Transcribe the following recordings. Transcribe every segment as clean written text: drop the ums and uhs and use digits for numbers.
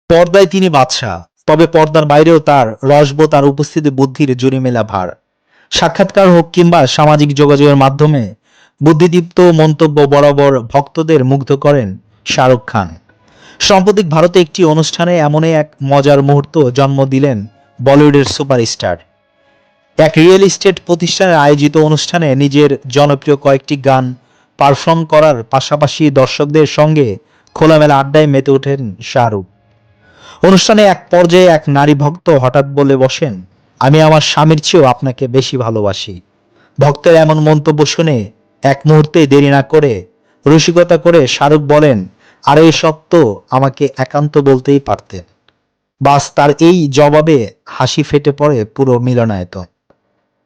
পর্দায় তিনি বাদশাহ, তবে পর্দার বাইরেও তার রসবোধ আর উপস্থিতি বুদ্ধির জুরিমেলা ভার। সাক্ষাৎকার হোক কিংবা সামাজিক যোগাযোগের মাধ্যমে বুদ্ধিদীপ্ত মন্তব্য বরাবর ভক্তদের মুগ্ধ করেন শাহরুখ খান। সম্প্রতি ভারতে একটি অনুষ্ঠানে এমনই এক মজার মুহূর্ত জন্ম দিলেন বলিউডের সুপারস্টার। এক রিয়েল এস্টেট প্রতিষ্ঠানের আয়োজিত অনুষ্ঠানে নিজের জনপ্রিয় কয়েকটি গান পারফর্ম করার পাশাপাশি দর্শকদের সঙ্গে খোলামেলা আড্ডায় মেতে ওঠেন শাহরুখ। অনুষ্ঠানে এক পর্যায়ে এক নারী ভক্ত হঠাৎ বলে বসেন, আমি আমার স্বামীর চেয়েও আপনাকে বেশি ভালোবাসি। ভক্তের এমন মন্তব্য শুনে এক মুহূর্তে দেরি না করে রসিকতা করে শাহরুখ বলেন, আর এই সত্য আমাকে একান্ত বলতেই পারতেন। বাস, তার এই জবাবে হাসি ফেটে পড়ে পুরো মিলনায়তন।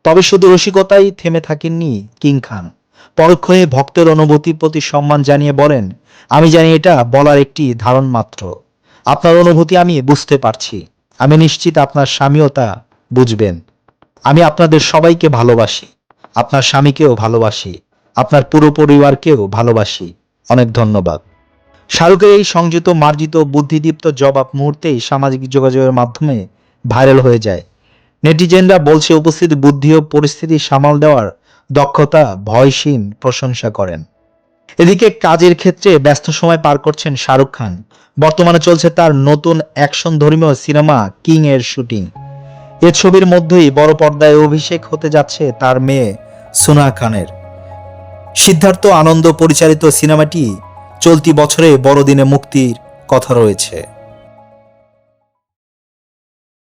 তবে শুধু রসিকতাই থেমে থাকেননি কিং খান। পরক্ষণে ভক্তের অনুভূতির প্রতি সম্মান জানিয়ে বলেন, আমি জানি এটা বলার একটি ধারণ মাত্র। আপনার অনুভূতি আমি বুঝতে পারছি। আমি নিশ্চিত আপনার স্বামীও তা বুঝবেন। আমি আপনাদের সবাইকে ভালোবাসি, আপনার স্বামীকেও ভালোবাসি, আপনার পুরো পরিবারকেও ভালোবাসি। অনেক ধন্যবাদ। শাহরুখের এই সংযত মার্জিত বুদ্ধিদীপ্ত জবাব মুহূর্তেই সামাজিক যোগাযোগের মাধ্যমে ভাইরাল হয়ে যায়। নেটিজেনরা বলছে উপস্থিত বুদ্ধি ও পরিস্থিতি সামাল দেওয়ার দক্ষতা ভয়হীন প্রশংসা করেন। এদিকে কাজের ক্ষেত্রে ব্যস্ত সময় পার করছেন শাহরুখ খান। বর্তমানে চলছে তার নতুন অ্যাকশন ধর্মীয় সিনেমা কিং এর শুটিং। এ ছবির মধ্যেই বড় পর্দায় অভিষেক হতে যাচ্ছে তার মেয়ে সোনা খানের। সিদ্ধার্থ আনন্দ পরিচালিত সিনেমাটি চলতি বছরে বড়দিনে মুক্তির কথা রয়েছে।